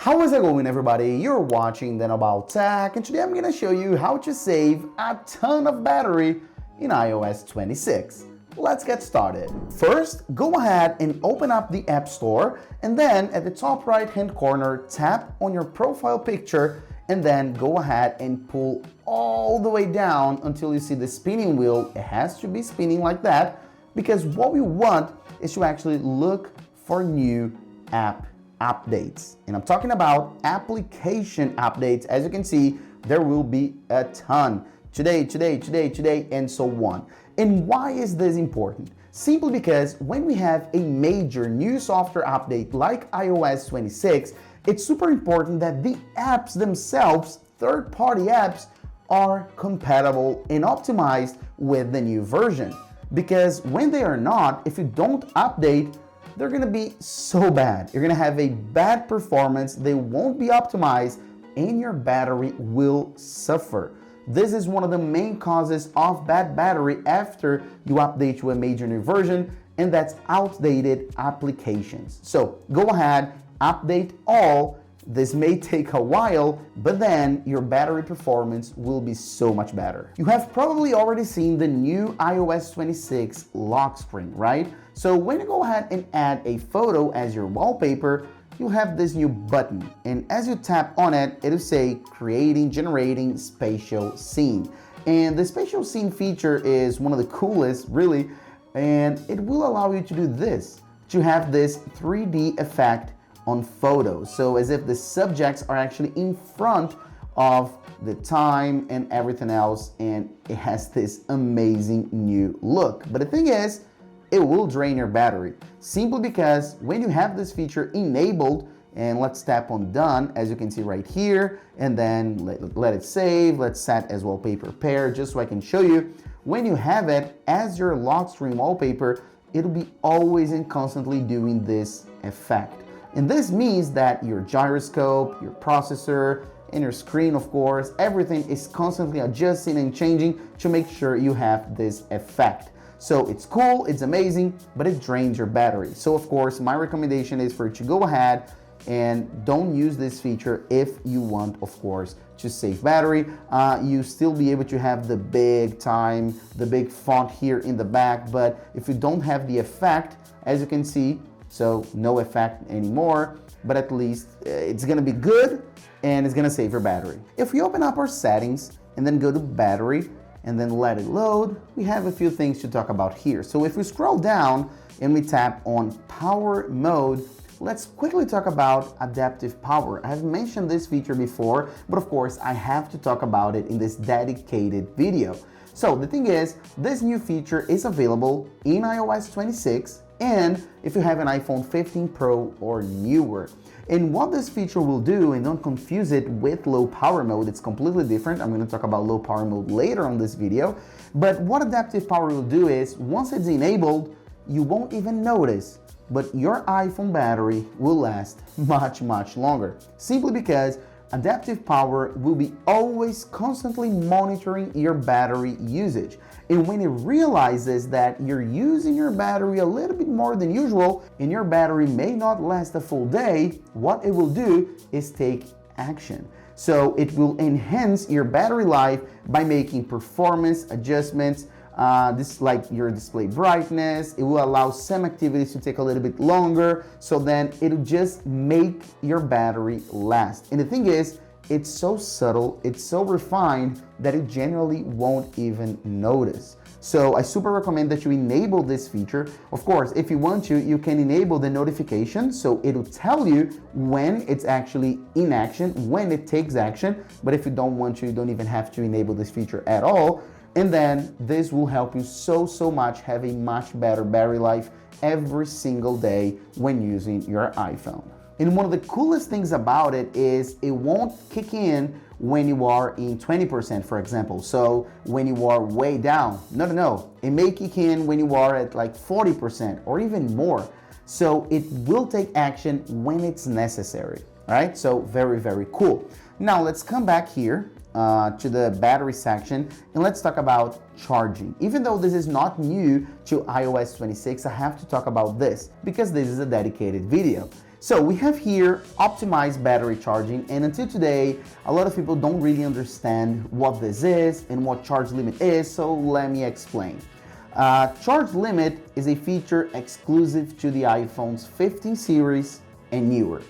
How is it going, everybody? You're watching Then About Tech, and today I'm going to show you how to save a ton of battery in iOS 26. Let's get started. First, go ahead and open up the App Store, and then at the top right hand corner, tap on your profile picture, and then go ahead and pull all the way down until you see the spinning wheel. It has to be spinning like that, because what we want is to actually look for new app updates. And I'm talking about application updates. As you can see, there will be a ton today, and so on. And why is this important? Simply because when we have a major new software update like iOS 26, it's super important that the apps themselves, third-party apps, are compatible and optimized with the new version. Because when they are not, if you don't update, they're gonna be so bad. You're gonna have a bad performance, they won't be optimized, and your battery will suffer. This is one of the main causes of bad battery after you update to a major new version, and that's outdated applications. So go ahead, update all. This may take a while, but then your battery performance will be so much better. You have probably already seen the new iOS 26 lock screen, right? So when you go ahead and add a photo as your wallpaper, you'll have this new button. And as you tap on it, it'll say generating spatial scene. And the spatial scene feature is one of the coolest, really, and it will allow you to do this, to have this 3D effect on photos. So as if the subjects are actually in front of the time and everything else, and it has this amazing new look. But the thing is, it will drain your battery, simply because when you have this feature enabled, and let's tap on done, as you can see right here, and then let it save. Let's set as wallpaper pair, just so I can show you. When you have it as your lock screen wallpaper, it'll be always and constantly doing this effect. And this means that your gyroscope, your processor, and your screen, of course, everything is constantly adjusting and changing to make sure you have this effect. So it's cool, it's amazing, but it drains your battery. So of course, my recommendation is for you to go ahead and don't use this feature if you want, of course, to save battery. You still be able to have the big time, the big font here in the back, but if you don't have the effect, as you can see, so no effect anymore, but at least it's gonna be good and it's gonna save your battery. If we open up our settings and then go to battery and then let it load, we have a few things to talk about here. So if we scroll down and we tap on power mode, let's quickly talk about adaptive power. I've mentioned this feature before, but of course I have to talk about it in this dedicated video. So the thing is, this new feature is available in iOS 26 and if you have an iPhone 15 Pro or newer. And what this feature will do, and don't confuse it with low power mode, it's completely different. I'm going to talk about low power mode later on this video. But what adaptive power will do is, once it's enabled, you won't even notice, but your iPhone battery will last much longer. Simply because adaptive power will be always constantly monitoring your battery usage. And when it realizes that you're using your battery a little bit more than usual and your battery may not last a full day, what it will do is take action. So it will enhance your battery life by making performance adjustments, this like your display brightness. It will allow some activities to take a little bit longer, so then it'll just make your battery last. And the thing is, it's so subtle, it's so refined that you generally won't even notice. So I super recommend that you enable this feature. Of course, if you want to, you can enable the notification, so it'll tell you when it's actually in action, when it takes action. But if you don't want to, you don't even have to enable this feature at all. And then this will help you so much have a much better battery life every single day when using your iPhone. And one of the coolest things about it is it won't kick in when you are in 20%, for example. So when you are way down, no. It may kick in when you are at like 40% or even more. So it will take action when it's necessary, all right? So very cool. Now let's come back here to the battery section and let's talk about charging. Even though this is not new to iOS 26, I have to talk about this because this is a dedicated video. So we have here optimized battery charging, and until today, a lot of people don't really understand what this is and what charge limit is, so let me explain. Charge limit is a feature exclusive to the iPhone's 15 series and newer.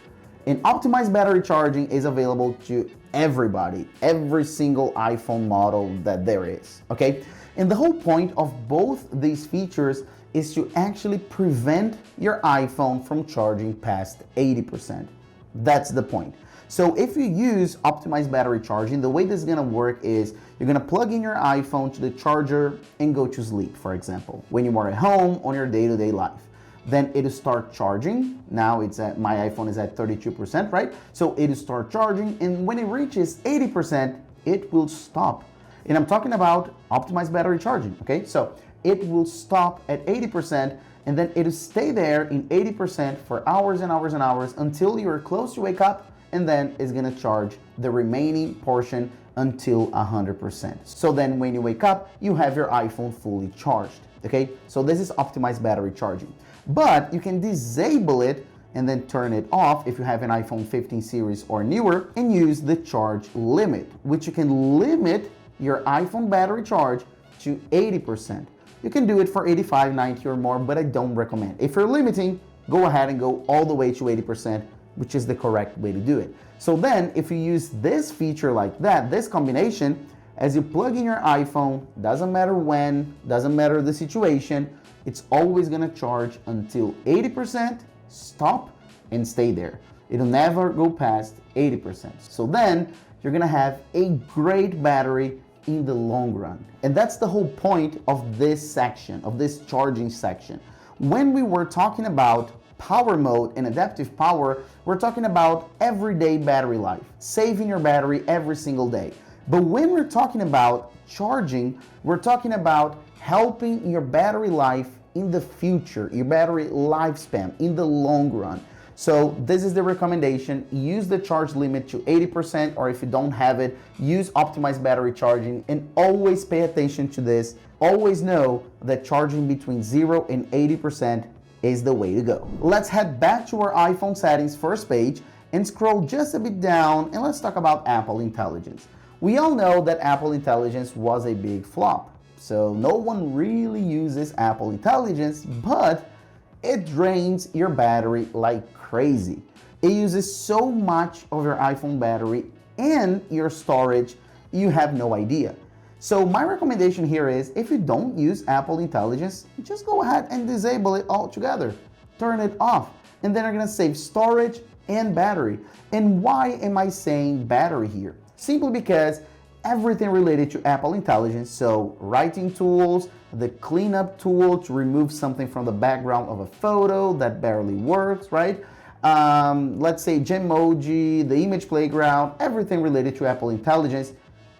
And optimized battery charging is available to everybody, every single iPhone model that there is, okay? And the whole point of both these features is to actually prevent your iPhone from charging past 80%. That's the point. So if you use optimized battery charging, the way this is gonna work is you're gonna plug in your iPhone to the charger and go to sleep, for example, when you are at home on your day-to-day life. Then it'll start charging. Now my iPhone is at 32%, right? So it'll start charging, and when it reaches 80%, it will stop. And I'm talking about optimized battery charging, okay? So it will stop at 80%, and then it'll stay there in 80% for hours and hours and hours until you're close to wake up, and then it's gonna charge the remaining portion until 100%. So then when you wake up, you have your iPhone fully charged, okay? So this is optimized battery charging. But you can disable it and then turn it off if you have an iPhone 15 series or newer, and use the charge limit, which you can limit your iPhone battery charge to 80%. You can do it for 85, 90 or more, but I don't recommend. If you're limiting, go ahead and go all the way to 80%, which is the correct way to do it. So then if you use this feature like that, this combination, as you plug in your iPhone, doesn't matter when, doesn't matter the situation, it's always gonna charge until 80%, stop, and stay there. It'll never go past 80%. So then you're gonna have a great battery in the long run. And that's the whole point of this section, of this charging section. When we were talking about power mode and adaptive power, we're talking about everyday battery life, saving your battery every single day. But when we're talking about charging, we're talking about helping your battery life in the future, your battery lifespan in the long run. So this is the recommendation. Use the charge limit to 80%, or if you don't have it, use optimized battery charging, and always pay attention to this. Always know that charging between 0 and 80% is the way to go. Let's head back to our iPhone settings first page and scroll just a bit down, and let's talk about Apple Intelligence. We all know that Apple Intelligence was a big flop. So no one really uses Apple Intelligence, but it drains your battery like crazy. It uses so much of your iPhone battery and your storage, you have no idea. So my recommendation here is, if you don't use Apple Intelligence, just go ahead and disable it altogether. Turn it off, and then you're gonna save storage and battery. And why am I saying battery here? Simply because everything related to Apple Intelligence, so writing tools, the cleanup tool to remove something from the background of a photo that barely works, right? Let's say Gemoji, the image playground, everything related to Apple Intelligence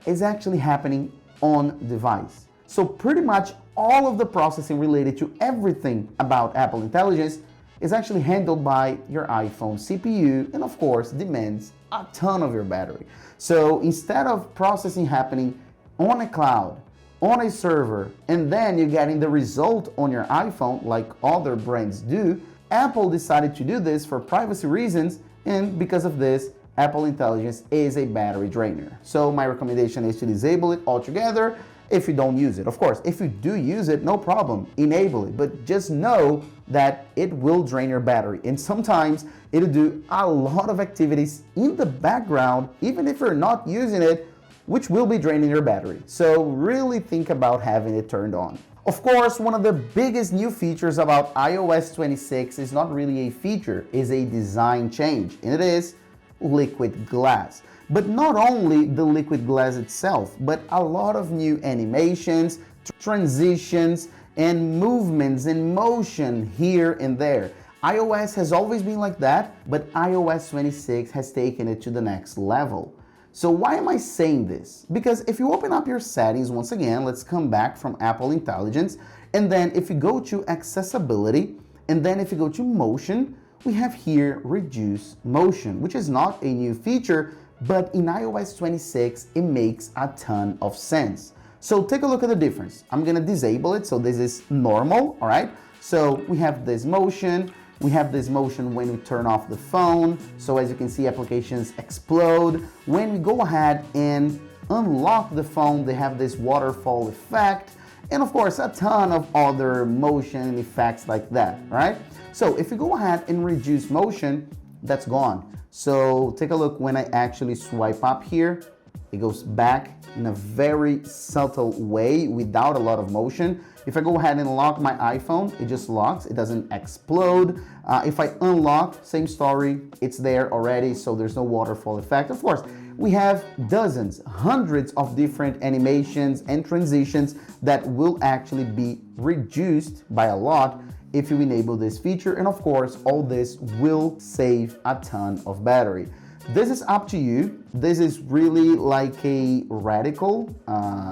is actually happening on device. So pretty much all of the processing related to everything about Apple Intelligence is actually handled by your iPhone CPU, and of course demands a ton of your battery. So instead of processing happening on a cloud, on a server, and then you're getting the result on your iPhone like other brands do, Apple decided to do this for privacy reasons, and because of this, Apple Intelligence is a battery drainer. So my recommendation is to disable it altogether if you don't use it. Of course, if you do use it, no problem, enable it, but just know that it will drain your battery, and sometimes it'll do a lot of activities in the background, even if you're not using it, which will be draining your battery. So really think about having it turned on. Of course, one of the biggest new features about iOS 26 is not really a feature, it's a design change, and it is liquid glass. But not only the liquid glass itself, but a lot of new animations, transitions, and movements in motion here and there. iOS has always been like that, but iOS 26 has taken it to the next level. So why am I saying this? Because if you open up your settings once again, let's come back from Apple Intelligence, and then if you go to accessibility, and then if you go to motion, we have here reduce motion, which is not a new feature, but in iOS 26, it makes a ton of sense. So take a look at the difference. I'm gonna disable it, so this is normal, all right? So we have this motion, We have this motion when we turn off the phone. So as you can see, applications explode. When we go ahead and unlock the phone, they have this waterfall effect. And of course, a ton of other motion effects like that, right? So if you go ahead and reduce motion, that's gone. So take a look when I actually swipe up here, it goes back in a very subtle way without a lot of motion. If I go ahead and lock my iPhone, it just locks, it doesn't explode. If I unlock, same story, it's there already, so there's no waterfall effect. Of course, we have dozens, hundreds of different animations and transitions that will actually be reduced by a lot if you enable this feature. And of course, all this will save a ton of battery. This is up to you. This is really like a radical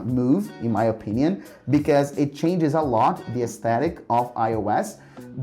move, in my opinion, because it changes a lot the aesthetic of iOS,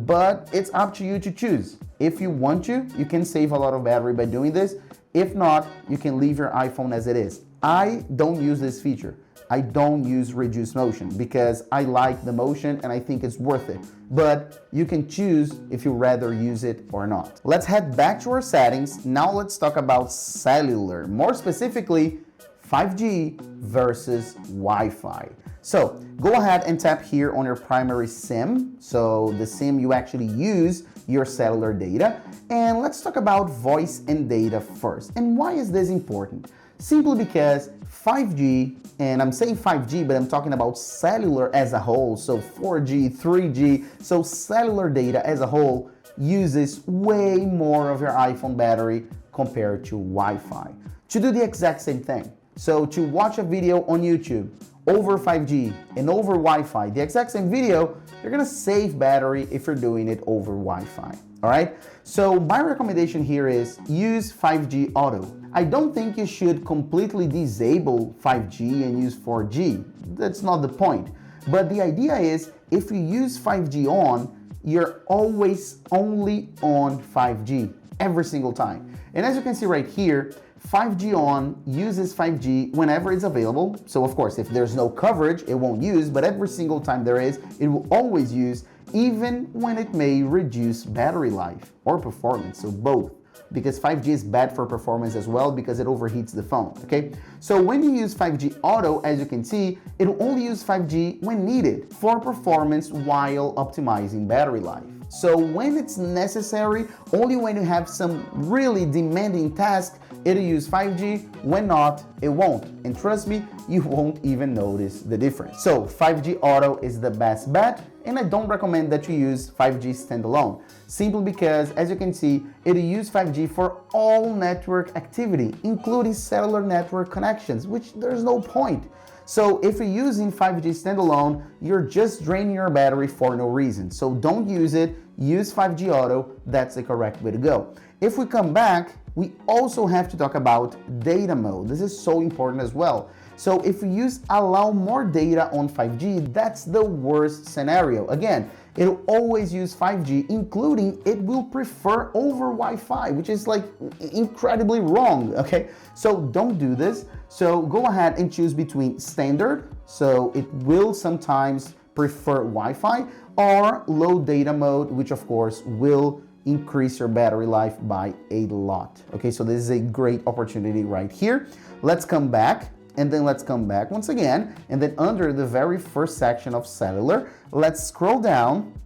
but it's up to you to choose. If you want to, you can save a lot of battery by doing this. If not, you can leave your iPhone as it is. I don't use this feature. I don't use reduced motion because I like the motion and I think it's worth it. But you can choose if you rather use it or not. Let's head back to our settings. Now let's talk about cellular, more specifically 5G versus Wi-Fi. So go ahead and tap here on your primary SIM. So the SIM you actually use your cellular data. And let's talk about voice and data first. And why is this important? Simply because 5G, and I'm saying 5G, but I'm talking about cellular as a whole, so 4G, 3G, so cellular data as a whole uses way more of your iPhone battery compared to Wi-Fi. To do the exact same thing, so to watch a video on YouTube over 5G and over Wi-Fi, the exact same video, you're gonna save battery if you're doing it over Wi-Fi, all right? So my recommendation here is use 5G Auto. I don't think you should completely disable 5G and use 4G. That's not the point. But the idea is if you use 5G on, you're always only on 5G every single time. And as you can see right here, 5G on uses 5G whenever it's available. So of course, if there's no coverage, it won't use, but every single time there is, it will always use, even when it may reduce battery life or performance, so both. Because 5G is bad for performance as well because it overheats the phone, okay? So when you use 5G Auto, as you can see, it will only use 5G when needed for performance while optimizing battery life. So when it's necessary, only when you have some really demanding task, it'll use 5G. When not, it won't. And trust me, you won't even notice the difference. So 5G Auto is the best bet, and I don't recommend that you use 5G standalone, simply because, as you can see, it'll use 5G for all network activity, including cellular network connections, which there's no point. So if you're using 5G standalone, you're just draining your battery for no reason. So don't use it, use 5G Auto, that's the correct way to go. If we come back, we also have to talk about data mode. This is so important as well. So if we use allow more data on 5G, that's the worst scenario. Again, it'll always use 5G, including it will prefer over Wi-Fi, which is like incredibly wrong, okay? So don't do this. So go ahead and choose between standard, so it will sometimes prefer Wi-Fi, or low data mode, which of course will increase your battery life by a lot. Okay, so this is a great opportunity right here. Let's come back. And then let's come back once again, and then under the very first section of cellular, let's scroll down,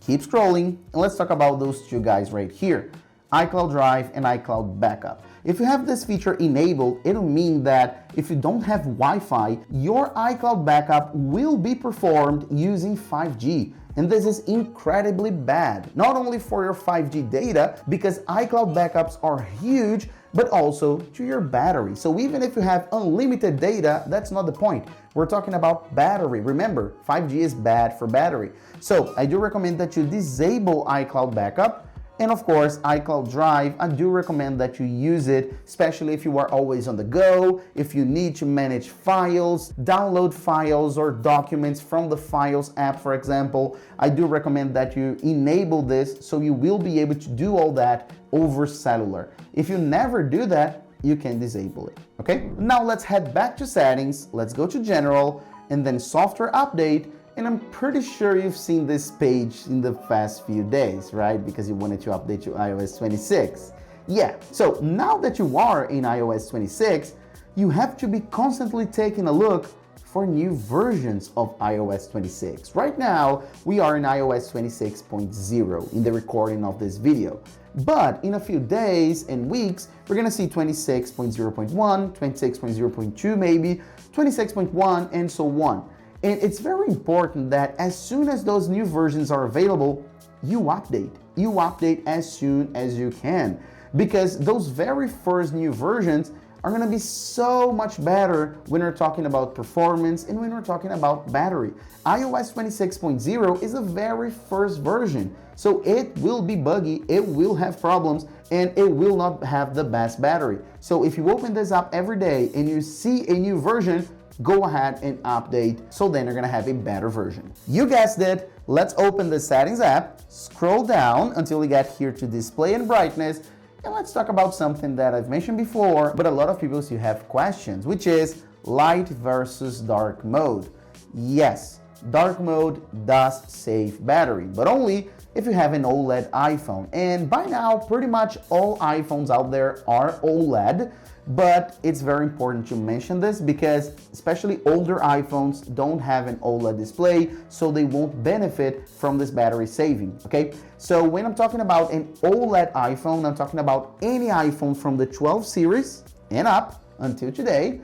keep scrolling, and let's talk about those two guys right here, iCloud Drive and iCloud Backup. If you have this feature enabled, it'll mean that if you don't have Wi-Fi, your iCloud Backup will be performed using 5G. And this is incredibly bad, not only for your 5G data, because iCloud backups are huge, but also to your battery. So even if you have unlimited data, that's not the point. We're talking about battery. Remember, 5G is bad for battery. So I do recommend that you disable iCloud backup. And of course, iCloud Drive, I do recommend that you use it, especially if you are always on the go, if you need to manage files, download files or documents from the Files app, for example. I do recommend that you enable this so you will be able to do all that over cellular. If you never do that, you can disable it, okay? Now let's head back to settings, let's go to general, and then software update, And I'm pretty sure you've seen this page in the past few days, right? Because you wanted to update to iOS 26. Yeah, so now that you are in iOS 26, you have to be constantly taking a look for new versions of iOS 26. Right now, we are in iOS 26.0 in the recording of this video. But in a few days and weeks, we're gonna see 26.0.1, 26.0.2 maybe, 26.1 and so on. And it's very important that as soon as those new versions are available, you update. You update as soon as you can, because those very first new versions are gonna be so much better when we're talking about performance and when we're talking about battery. iOS 26.0 is the very first version, so it will be buggy, it will have problems, and it will not have the best battery. So if you open this up every day and you see a new version, go ahead and update, so then you're gonna have a better version. You guessed it, let's open the settings app, scroll down until we get here to display and brightness, and let's talk about something that I've mentioned before, but a lot of people still have questions, which is light versus dark mode. Yes, dark mode does save battery, but only if you have an OLED iPhone. And by now, pretty much all iPhones out there are OLED, but it's very important to mention this because especially older iPhones don't have an OLED display, so they won't benefit from this battery saving, okay? So when I'm talking about an OLED iPhone, I'm talking about any iPhone from the 12 series and up until today,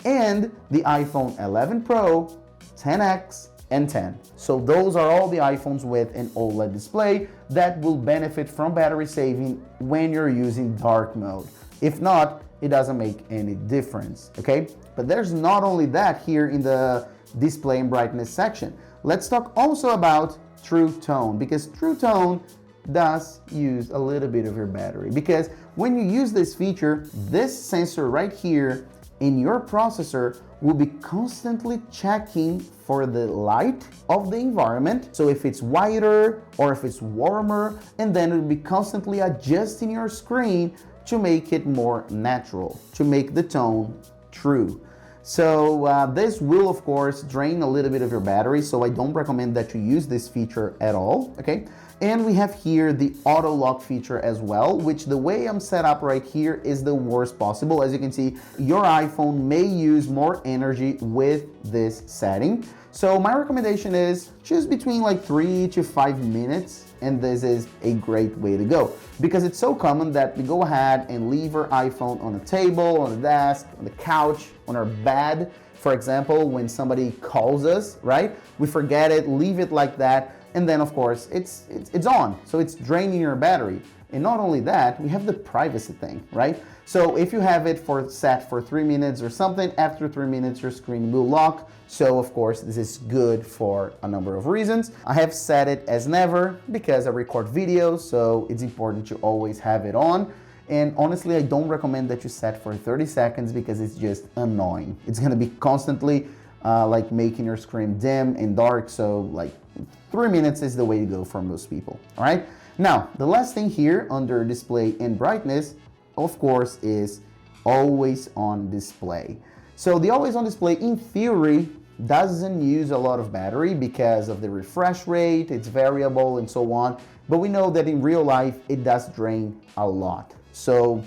and the iPhone 11 Pro, 10X, and 10. So those are all the iPhones with an OLED display that will benefit from battery saving when you're using dark mode. If not, it doesn't make any difference, okay? But there's not only that here in the display and brightness section. Let's talk also about True Tone, because True Tone does use a little bit of your battery, because when you use this feature, this sensor right here in your processor will be constantly checking for the light of the environment. So if it's whiter or if it's warmer, and then it will be constantly adjusting your screen to make it more natural, to make the tone true. So this will of course drain a little bit of your battery, so I don't recommend that you use this feature at all, okay? And we have here the auto lock feature as well, which the way I'm set up right here is the worst possible. As you can see, your iPhone may use more energy with this setting. So my recommendation is choose between like 3 to 5 minutes, and this is a great way to go, because it's so common that we go ahead and leave our iPhone on a table, on a desk, on the couch, on our bed. For example, when somebody calls us, right? We forget it, leave it like that, and then of course it's on, so it's draining your battery. And not only that, we have the privacy thing, right? So if you have it set for 3 minutes or something, after 3 minutes your screen will lock. So of course this is good for a number of reasons. I have set it as never because I record videos, so it's important to always have it on. And honestly, I don't recommend that you set for 30 seconds because it's just annoying. It's gonna be constantly like making your screen dim and dark, so like 3 minutes is the way to go for most people, all right? Now, the last thing here under display and brightness, of course, is always on display. So the always on display, in theory, doesn't use a lot of battery because of the refresh rate, it's variable and so on. But we know that in real life, it does drain a lot. So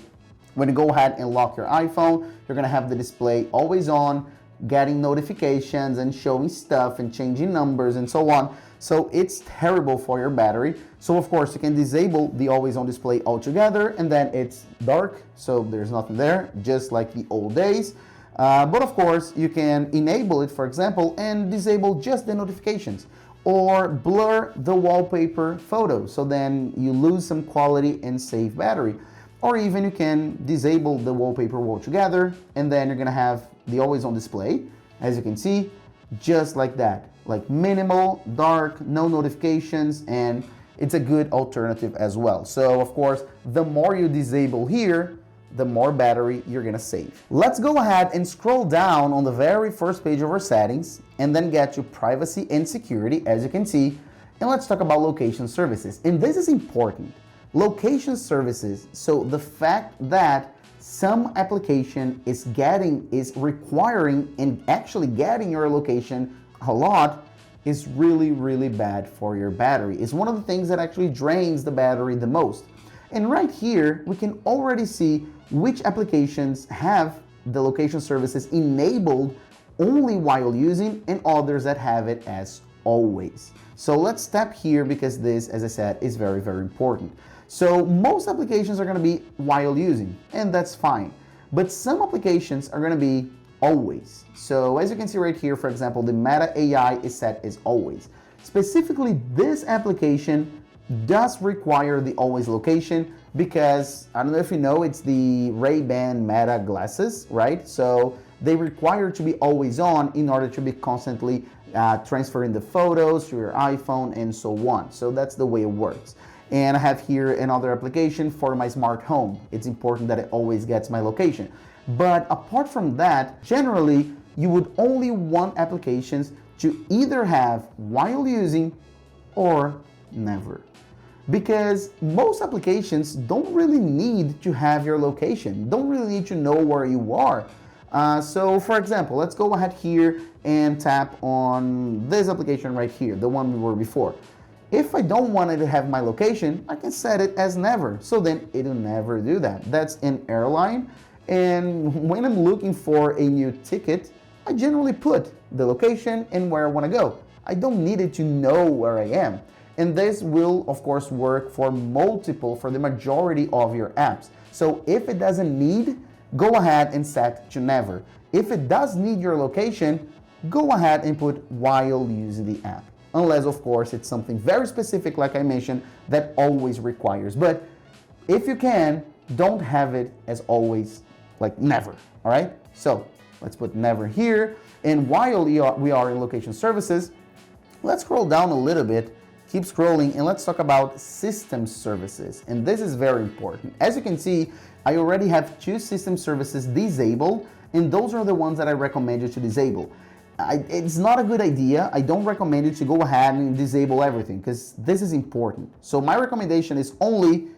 when you go ahead and lock your iPhone, you're gonna have the display always on, getting notifications and showing stuff and changing numbers and so on. So it's terrible for your battery. So of course you can disable the always on display altogether, and then it's dark, so there's nothing there, just like the old days. But of course you can enable it, for example, and disable just the notifications, or blur the wallpaper photo, so then you lose some quality and save battery. Or even you can disable the wallpaper altogether, and then you're gonna have the always on display, as you can see, just like that. Like minimal, dark, no notifications, and it's a good alternative as well. So of course, the more you disable here, the more battery you're gonna save. Let's go ahead and scroll down on the very first page of our settings, and then get to privacy and security, as you can see, and let's talk about location services. And this is important. Location services, so the fact that some application is requiring and actually getting your location a lot, is really bad for your battery. It's one of the things that actually drains the battery the most. And right here, we can already see which applications have the location services enabled only while using and others that have it as always. So let's tap here because this, as I said, is very important. So most applications are going to be while using, and that's fine. But some applications are going to be always. So as you can see right here, for example, the Meta AI is set as always. Specifically, this application does require the always location because, I don't know if you know, it's the Ray-Ban Meta glasses, right? So they require to be always on in order to be constantly transferring the photos to your iPhone and so on. So that's the way it works. And I have here another application for my smart home. It's important that it always gets my location. But apart from that, generally, you would only want applications to either have while using or never. Because most applications don't really need to have your location, don't really need to know where you are. So for example, let's go ahead here and tap on this application right here, the one we were before. If I don't want it to have my location, I can set it as never. So then it'll never do that. That's an airline. And when I'm looking for a new ticket, I generally put the location and where I want to go. I don't need it to know where I am. And this will, of course, work for the majority of your apps. So if it doesn't need, go ahead and set to never. If it does need your location, go ahead and put while using the app. Unless, of course, it's something very specific, like I mentioned, that always requires. But if you can, don't have it as always, like never, all right? So let's put never here. And while we are in location services, let's scroll down a little bit, keep scrolling, and let's talk about system services. And this is very important. As you can see, I already have 2 system services disabled, and those are the ones that I recommend you to disable. It's not a good idea. I don't recommend you to go ahead and disable everything because this is important. So my recommendation is only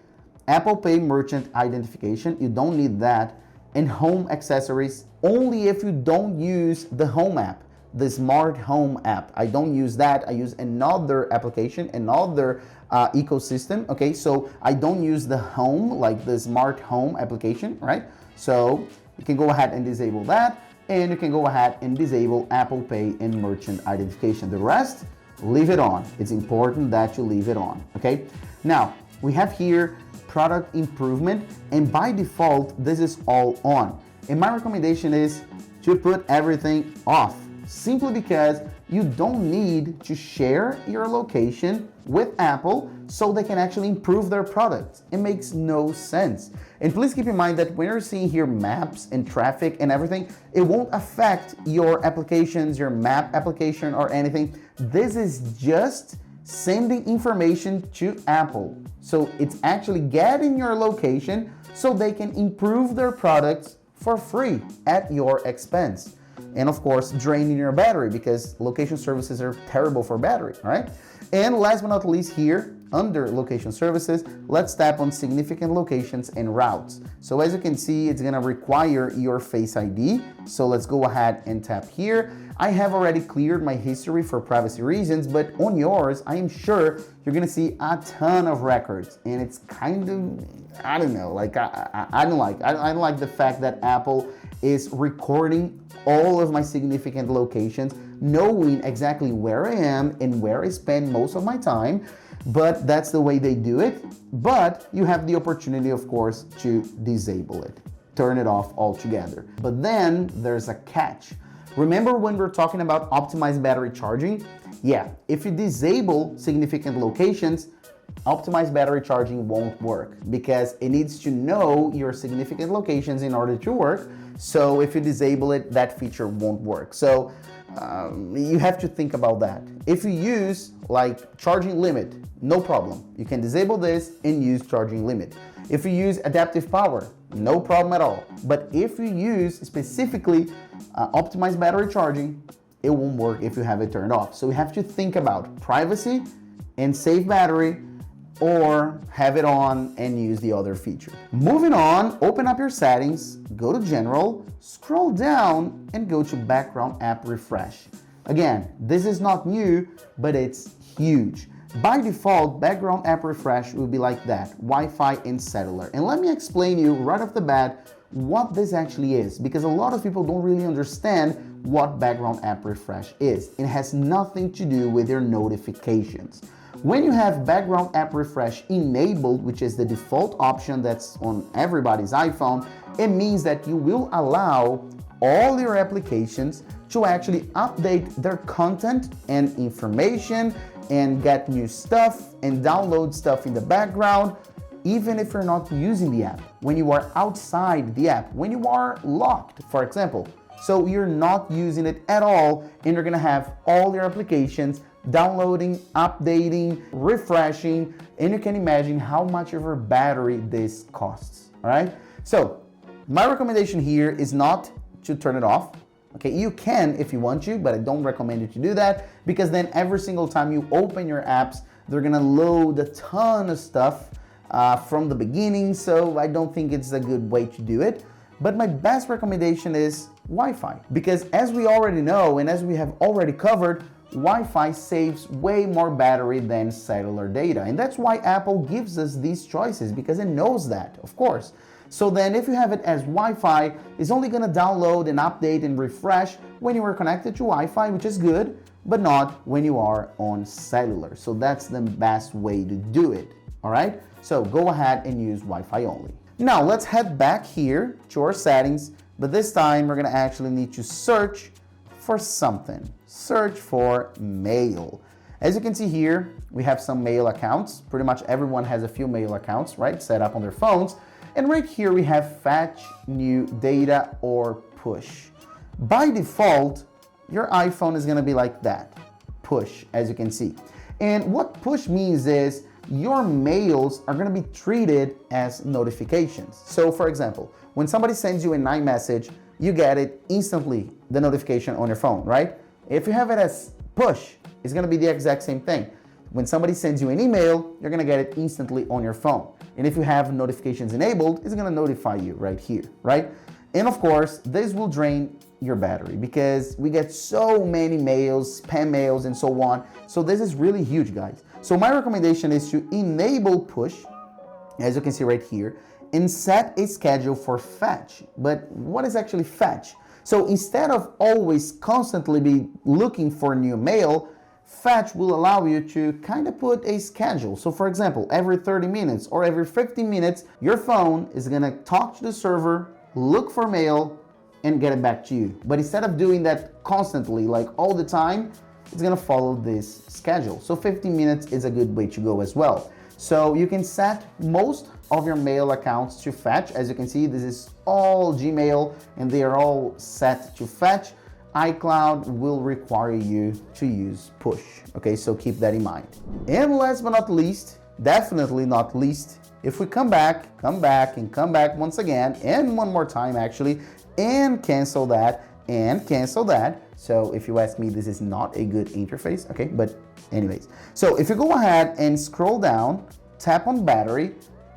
Apple Pay merchant identification. You don't need that. And home accessories only if you don't use the home app, the smart home app. I don't use that. I use another application, another ecosystem. Okay, so I don't use the home, like the smart home application, right? So you can go ahead and disable that. And you can go ahead and disable Apple Pay and merchant identification. The rest, leave it on. It's important that you leave it on, okay? Now, we have here product improvement, and by default, this is all on. And my recommendation is to put everything off, simply because you don't need to share your location with Apple so they can actually improve their products. It makes no sense. And please keep in mind that when you're seeing here maps and traffic and everything, it won't affect your applications, your map application or anything. This is just sending information to Apple. So it's actually getting your location so they can improve their products for free at your expense. And of course, draining your battery because location services are terrible for battery, right? And last but not least here, under location services, let's tap on significant locations and routes. So as you can see, it's gonna require your Face ID. So let's go ahead and tap here. I have already cleared my history for privacy reasons, but on yours, I am sure you're gonna see a ton of records. And it's kind of, I don't know, like I don't like the fact that Apple is recording all of my significant locations, knowing exactly where I am and where I spend most of my time. But that's the way they do it. But you have the opportunity, of course, to disable it, turn it off altogether. But then there's a catch. Remember when we're talking about optimized battery charging? Yeah, if you disable significant locations, optimized battery charging won't work because it needs to know your significant locations in order to work. So if you disable it, that feature won't work. So you have to think about that. If you use like charging limit, no problem. You can disable this and use charging limit. If you use adaptive power, no problem at all. But if you use specifically optimized battery charging, it won't work if you have it turned off. So you have to think about privacy and save battery, or have it on and use the other feature. Moving on, open up your settings, go to General, scroll down and go to Background App Refresh. Again, this is not new, but it's huge. By default, background app refresh will be like that, Wi-Fi and cellular. And let me explain you right off the bat what this actually is, because a lot of people don't really understand what background app refresh is. It has nothing to do with your notifications. When you have background app refresh enabled, which is the default option that's on everybody's iPhone, it means that you will allow all your applications to actually update their content and information and get new stuff and download stuff in the background, even if you're not using the app, when you are outside the app, when you are locked, for example. So you're not using it at all, and you're gonna have all your applications downloading, updating, refreshing, and you can imagine how much of your battery this costs, all right? So my recommendation here is not to turn it off. Okay, you can if you want to, but I don't recommend you to do that, because then every single time you open your apps, they're gonna load a ton of stuff from the beginning, so I don't think it's a good way to do it. But my best recommendation is Wi-Fi, because as we already know and as we have already covered, Wi-Fi saves way more battery than cellular data, and that's why Apple gives us these choices, because it knows that, of course. So then if you have it as Wi-Fi, it's only gonna download and update and refresh when you are connected to Wi-Fi, which is good, but not when you are on cellular. So that's the best way to do it, all right? So go ahead and use Wi-Fi only. Now let's head back here to our settings, but this time we're gonna actually need to search for something. Search for mail. As you can see here, we have some mail accounts. Pretty much everyone has a few mail accounts, right, set up on their phones. And right here we have fetch, new data, or push. By default, your iPhone is gonna be like that, push, as you can see. And what push means is your mails are gonna be treated as notifications. So for example, when somebody sends you a iMessage, you get it instantly, the notification on your phone, right? If you have it as push, it's gonna be the exact same thing. When somebody sends you an email, you're gonna get it instantly on your phone. And if you have notifications enabled, it's gonna notify you right here, right? And of course, this will drain your battery because we get so many mails, spam mails, and so on. So this is really huge, guys. So my recommendation is to enable push, as you can see right here, and set a schedule for fetch. But what is actually fetch? So instead of always constantly be looking for new mail, fetch will allow you to kind of put a schedule. So for example, every 30 minutes or every 15 minutes, your phone is gonna talk to the server, look for mail, and get it back to you. But instead of doing that constantly, like all the time, it's gonna follow this schedule. So 15 minutes is a good way to go as well. So you can set most of your mail accounts to fetch. As you can see, this is all Gmail and they are all set to fetch. iCloud will require you to use push. Okay, so keep that in mind. And last but not least, definitely not least, if we come back once again, and one more time actually, and cancel that, and cancel that. So if you ask me, this is not a good interface, okay? But anyways, so if you go ahead and scroll down, tap on battery,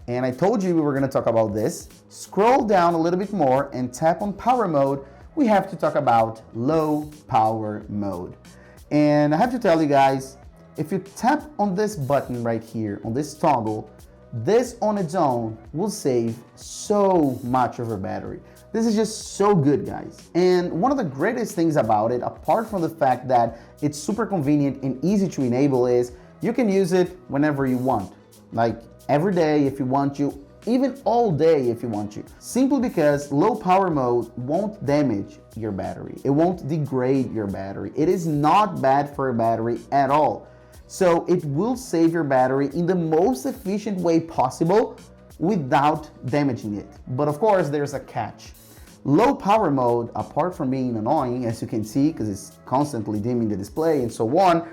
and I told you we were gonna talk about this, scroll down a little bit more and tap on power mode, we have to talk about low power mode. And I have to tell you guys, if you tap on this button right here, on this toggle, this on its own will save so much of your battery. This is just so good, guys. And one of the greatest things about it, apart from the fact that it's super convenient and easy to enable, is you can use it whenever you want. Like every day if you want to, even all day if you want to. Simply because low power mode won't damage your battery. It won't degrade your battery. It is not bad for your battery at all. So it will save your battery in the most efficient way possible without damaging it. But of course, there's a catch. Low power mode, apart from being annoying, as you can see, because it's constantly dimming the display and so on,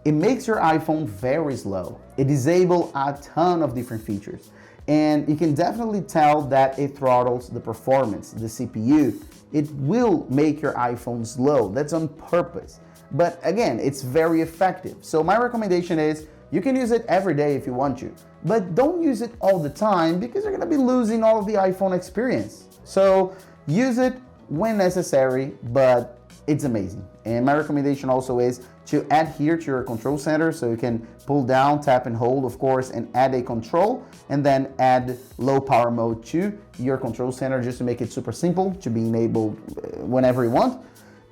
it makes your iPhone very slow. It disables a ton of different features. And you can definitely tell that it throttles the performance, the CPU. It will make your iPhone slow. That's on purpose. But again, it's very effective. So my recommendation is you can use it every day if you want to, but don't use it all the time because you're gonna be losing all of the iPhone experience. So use it when necessary, but it's amazing. And my recommendation also is to add here to your control center, so you can pull down, tap and hold, of course, and add a control, and then add low power mode to your control center just to make it super simple to be enabled whenever you want.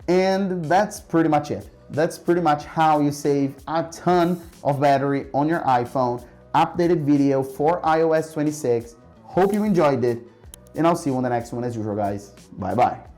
And that's pretty much it. That's pretty much how you save a ton of battery on your iPhone. Updated video for iOS 26. Hope you enjoyed it, and I'll see you on the next one as usual, guys. Bye bye.